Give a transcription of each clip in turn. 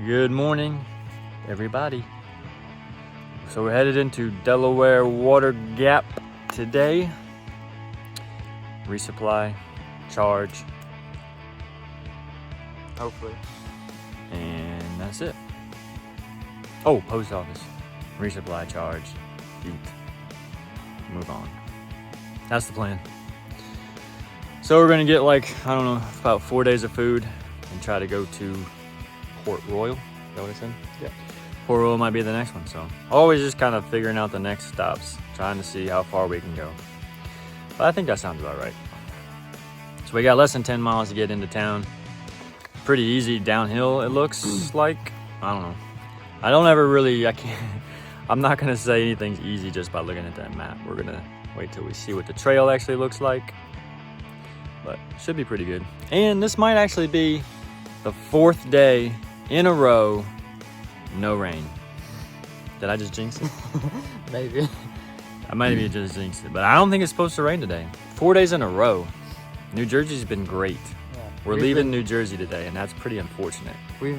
Good morning, everybody. So we're headed into Delaware Water Gap today. Resupply, charge, Hopefully. and that's it. Oh, post office, resupply, charge, eat, move on. That's the plan. So we're gonna get about 4 days of food and try to go to Port Royal. Is that what I said? Yeah. Port Royal might be the next one, so always just kind of figuring out the next stops, trying to see how far we can go. But I think that sounds about right. So we got less than 10 miles to get into town. Pretty easy downhill, it looks like. I don't know. I'm not gonna say anything's easy just by looking at that map. We're gonna wait till we see what the trail actually looks like. But it should be pretty good. And this might actually be the 4th day in a row, no rain. Did I just jinx it? Maybe. I might have just jinxed it, but I don't think it's supposed to rain today. 4 days in a row. New Jersey's been great. Yeah. We're leaving New Jersey today, and that's pretty unfortunate. We've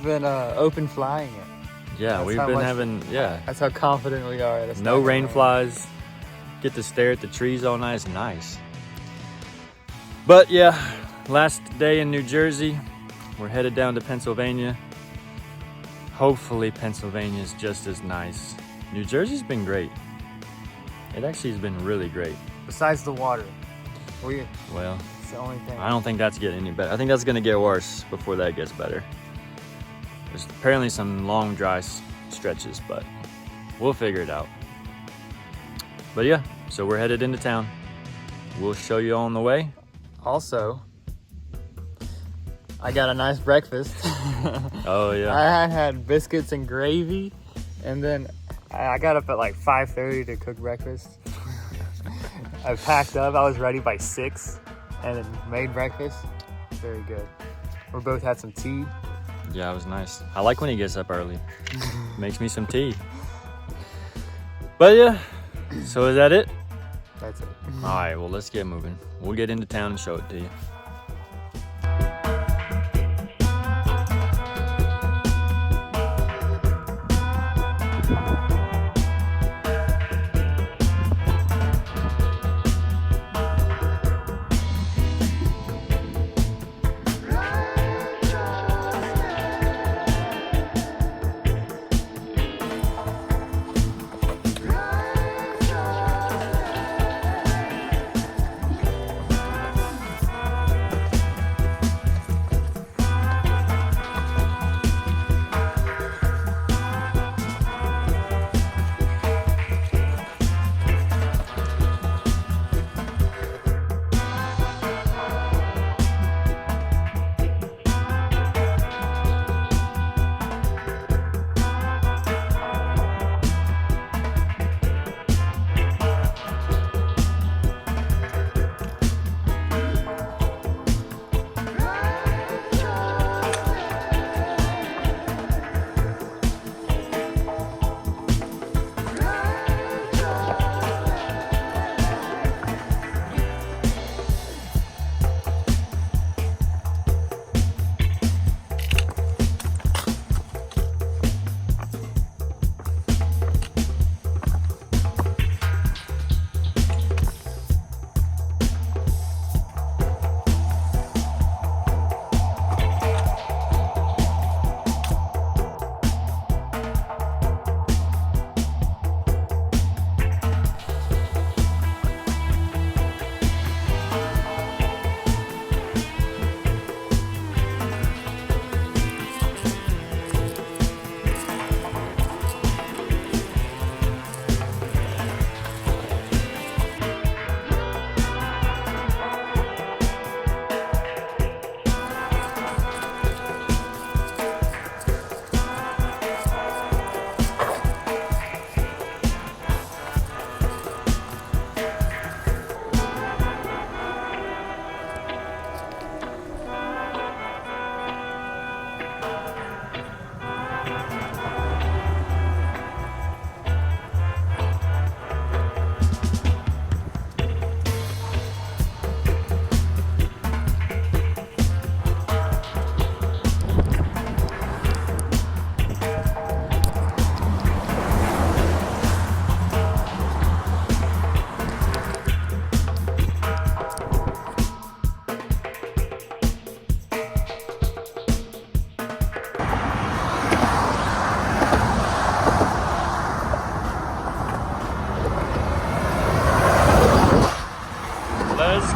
been open flying it. Yeah, That's we've how been much- having, That's how confident we are. It's no not gonna rain rain. flies. Get to stare at the trees all night. It's nice. But yeah, last day in New Jersey. We're headed down to Pennsylvania. Hopefully Pennsylvania's just as nice. New Jersey's been great. It actually has been really great. Besides the water. Well, It's the only thing. I don't think that's getting any better. I think that's gonna get worse before that gets better. There's apparently some long dry stretches, but we'll figure it out. But yeah, so we're headed into town. We'll show you on the way. Also, I got a nice breakfast. Oh yeah. I had biscuits and gravy, and then I got up at like 5:30 to cook breakfast. I packed up. I was ready by 6, and then made breakfast. Very good. We both had some tea. Yeah, it was nice. I like when he gets up early. Makes me some tea. But yeah, so is that it? That's it. All right, well, let's get moving. We'll get into town and show it to you.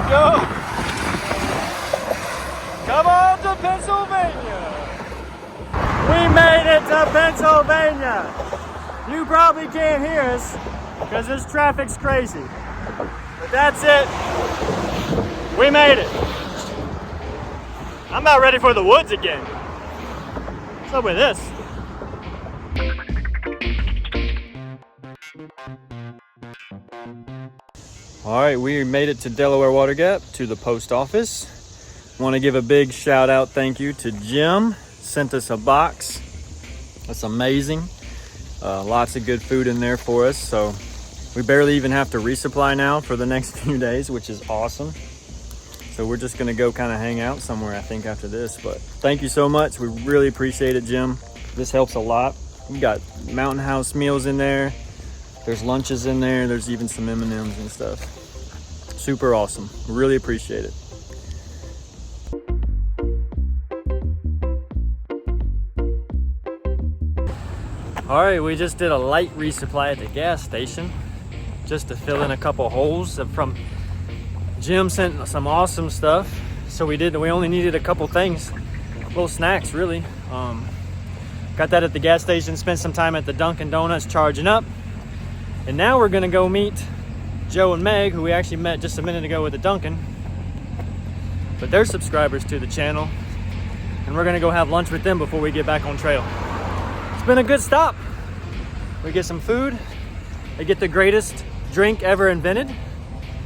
go. Come on to Pennsylvania. We made it to Pennsylvania. You probably can't hear us because this traffic's crazy. But that's it. We made it. I'm about ready for the woods again. What's up with this? All right, we made it to Delaware Water Gap, to the post office. Want to give a big shout out, thank you to Jim. Sent us a box. That's amazing. Lots of good food in there for us. So we barely even have to resupply now for the next few days, which is awesome. So we're just gonna go kind of hang out somewhere, I think, after this. But thank you so much. We really appreciate it, Jim. This helps a lot. We got Mountain House meals in there. There's lunches in there. There's even some M&Ms and stuff. Super awesome. Really appreciate it. All right, we just did a light resupply at the gas station just to fill in a couple holes. From Jim sent some awesome stuff. So we only needed a couple things, little snacks really. Got that at the gas station, spent some time at the Dunkin' Donuts charging up. And now we're gonna go meet Joe and Meg, who we actually met just a minute ago with the Dunkin'. But they're subscribers to the channel. And we're gonna go have lunch with them before we get back on trail. It's been a good stop. We get some food. They get the greatest drink ever invented.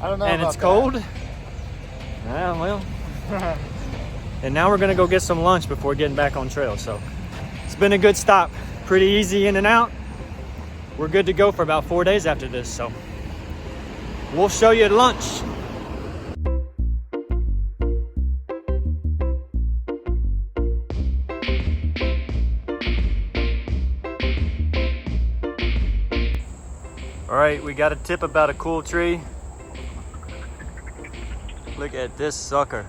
I don't know. And about it's cold. Yeah, well. And now we're gonna go get some lunch before getting back on trail. So it's been a good stop. Pretty easy in and out. We're good to go for about 4 days after this, so we'll show you at lunch. All right, we got a tip about a cool tree. Look at this sucker.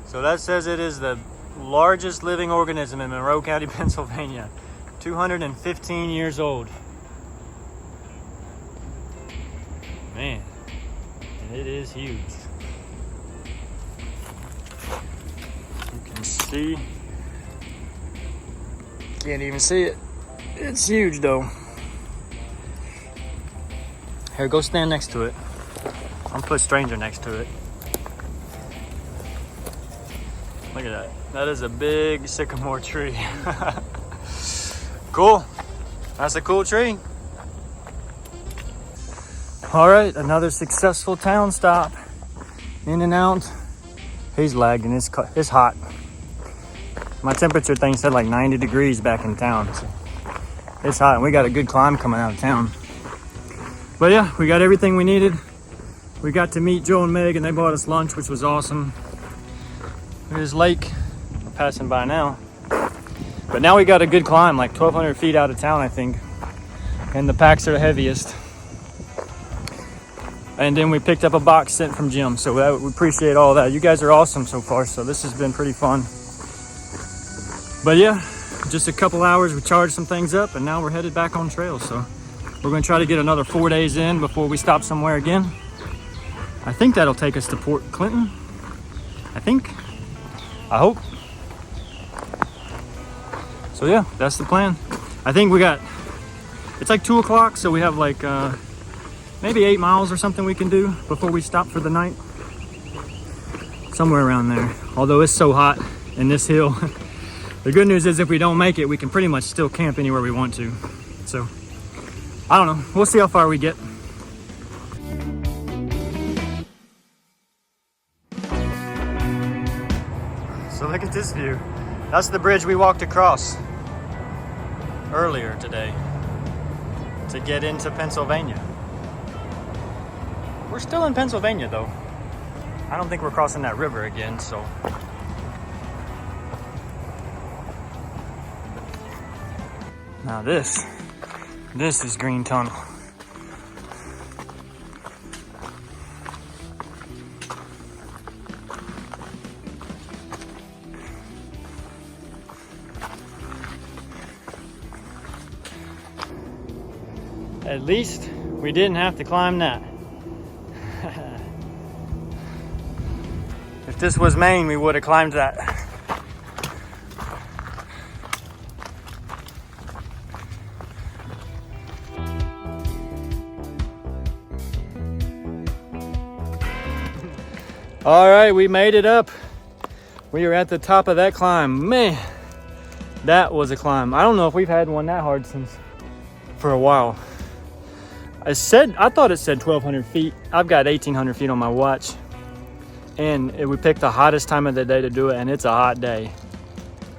So that says it is the largest living organism in Monroe County, Pennsylvania. 215 years old. Man, it is huge. You can see. Can't even see it. It's huge though. Here, go stand next to it. I'm gonna put stranger next to it. Look at that. That is a big sycamore tree. Cool. That's a cool tree. All right, another successful town stop. In and out. He's lagging. It's hot. My temperature thing said like 90 degrees back in town. So it's hot, and we got a good climb coming out of town. But yeah, we got everything we needed. We got to meet Joe and Meg, and they bought us lunch, which was awesome. There's lake. We're passing by now. But now we got a good climb, like 1,200 feet out of town, I think. And the packs are the heaviest. And then we picked up a box sent from Jim. So we appreciate all that. You guys are awesome so far. So this has been pretty fun. But yeah, just a couple hours. We charged some things up and now we're headed back on trail. So we're going to try to get another 4 days in before we stop somewhere again. I think that'll take us to Port Clinton. I think. I hope. So yeah, that's the plan. I think it's like 2 o'clock, so we have like maybe 8 miles or something we can do before we stop for the night. Somewhere around there. Although it's so hot in this hill. The good news is if we don't make it, we can pretty much still camp anywhere we want to. So, I don't know. We'll see how far we get. So look at this view. That's the bridge we walked across earlier today to get into Pennsylvania. We're still in Pennsylvania though. I don't think we're crossing that river again, so. Now this is Green Tunnel. At least we didn't have to climb that. If this was Maine, we would have climbed that. All right, we made it up. We are at the top of that climb. Man, that was a climb. I don't know if we've had one that hard for a while. I thought it said 1,200 feet. I've got 1,800 feet on my watch. And we picked the hottest time of the day to do it, and it's a hot day.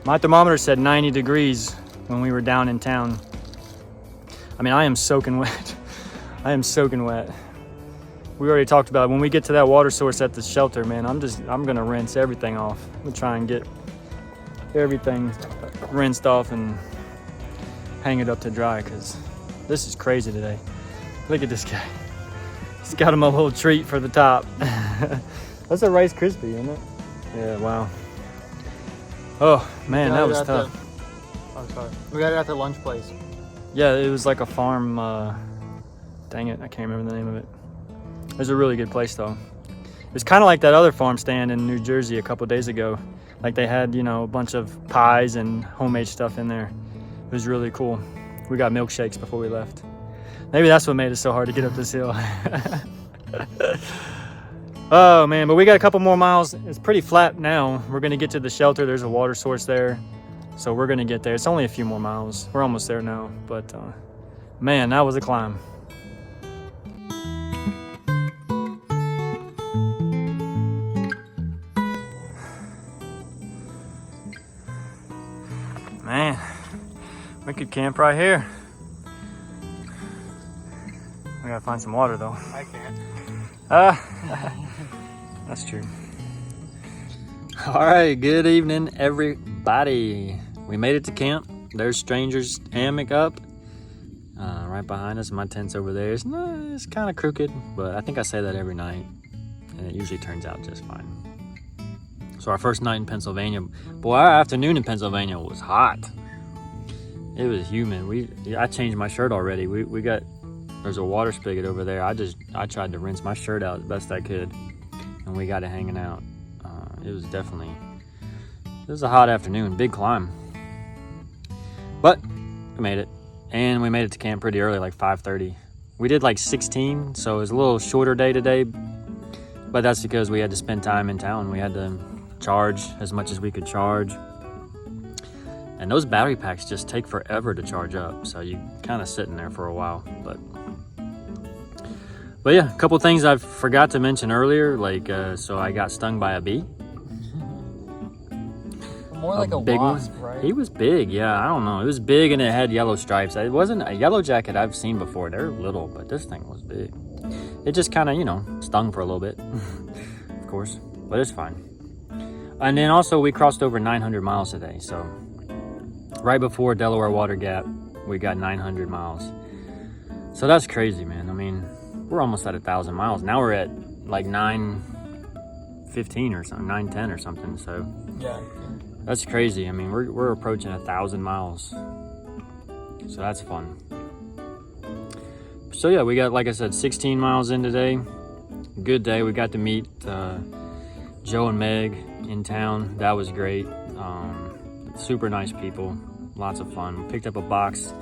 My thermometer said 90 degrees when we were down in town. I mean, I am soaking wet. I am soaking wet. We already talked about it. When we get to that water source at the shelter, man, I'm gonna rinse everything off. I'm gonna try and get everything rinsed off and hang it up to dry, because this is crazy today. Look at this guy. He's got him a little treat for the top. That's a Rice Krispie, isn't it? Yeah, wow. Oh, man, that was tough. I'm sorry. We got it at the lunch place. Yeah, it was like a farm. Dang it, I can't remember the name of it. It was a really good place, though. It was kind of like that other farm stand in New Jersey a couple days ago. Like they had, a bunch of pies and homemade stuff in there. It was really cool. We got milkshakes before we left. Maybe that's what made it so hard to get up this hill. Oh, man, but we got a couple more miles. It's pretty flat now. We're going to get to the shelter. There's a water source there. So we're going to get there. It's only a few more miles. We're almost there now. But, man, that was a climb. Man, we could camp right here. We gotta find some water though. I can't. That's true. All right, good evening, everybody. We made it to camp. There's Stranger's hammock up right behind us. My tent's over there. It's kind of crooked, but I think I say that every night, and it usually turns out just fine. So our first night in Pennsylvania, boy, our afternoon in Pennsylvania was hot. It was humid. I changed my shirt already. There's a water spigot over there. I tried to rinse my shirt out as best I could, and we got it hanging out. It was a hot afternoon, big climb. But we made it, and we made it to camp pretty early, like 5:30. We did like 16, so it was a little shorter day today, but that's because we had to spend time in town. We had to charge as much as we could charge, and those battery packs just take forever to charge up, so you kind of sitting there for a while. But yeah, a couple things I forgot to mention earlier, like so I got stung by a bee. More like a big wasp, one. right? He was big, yeah. I don't know, it was big and it had yellow stripes. It wasn't a yellow jacket I've seen before. They're little, but this thing was big. It just kind of stung for a little bit. Of course, but it's fine. And then also we crossed over 900 miles today. So right before Delaware Water Gap, we got 900 miles. So that's crazy, man. I mean, we're almost at 1,000 miles. Now we're at like 9:15 or something, 9:10 or something. So yeah, that's crazy. I mean, we're approaching 1,000 miles. So that's fun. So yeah, we got, like I said, 16 miles in today. Good day. We got to meet Joe and Meg in town. That was great. Super nice people. Lots of fun. We picked up a box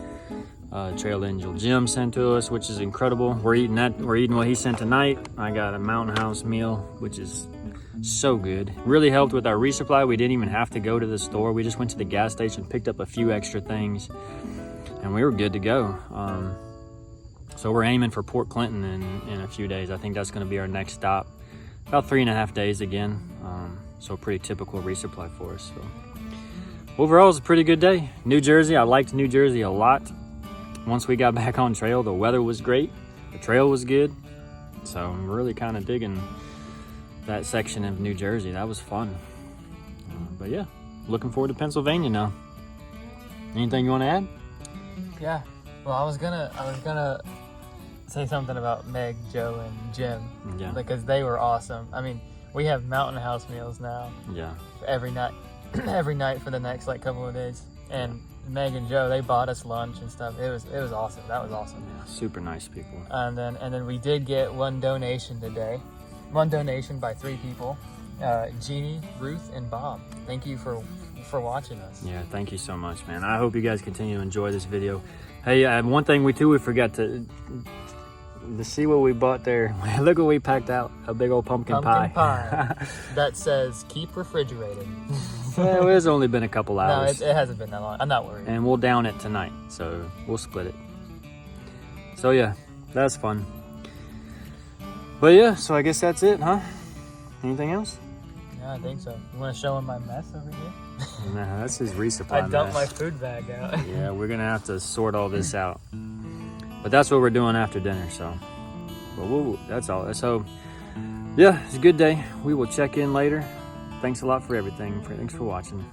Trail Angel Jim sent to us, which is incredible. We're eating what he sent tonight. I got a Mountain House meal, which is so good. Really helped with our resupply. We didn't even have to go to the store. We just went to the gas station, picked up a few extra things, and we were good to go. So we're aiming for Port Clinton in a few days. I think that's going to be our next stop. About 3.5 days again. So pretty typical resupply for us. So overall, it was a pretty good day. New Jersey, I liked New Jersey a lot. Once we got back on trail, the weather was great. The trail was good. So I'm really kind of digging that section of New Jersey. That was fun. But yeah, looking forward to Pennsylvania now. Anything you want to add? Yeah. Well, I was gonna say something about Meg, Joe, and Jim. Yeah. Because they were awesome. I mean, we have Mountain House meals now. Yeah. Every night for the next couple of days. And Meg and Joe, they bought us lunch and stuff. It was awesome. That was awesome. Yeah, super nice people. And then we did get one donation today. One donation by 3 people. Jeannie, Ruth, and Bob. Thank you for watching us. Yeah, thank you so much, man. I hope you guys continue to enjoy this video. Hey, one thing we forgot to see what we bought there. Look what we packed out, a big old pumpkin pie. That says keep refrigerated. Well, it's only been a couple hours. No, it hasn't been that long. I'm not worried. And we'll down it tonight, so we'll split it. So yeah, that's fun. But yeah, so I guess that's it, huh? Anything else? Yeah, I think so. You want to show him my mess over here? Nah, that's his resupply I dumped my mess. food bag out. Yeah, we're gonna have to sort all this out. But that's what we're doing after dinner, so. But that's all. So, yeah, it's a good day. We will check in later. Thanks a lot for everything. Thanks for watching.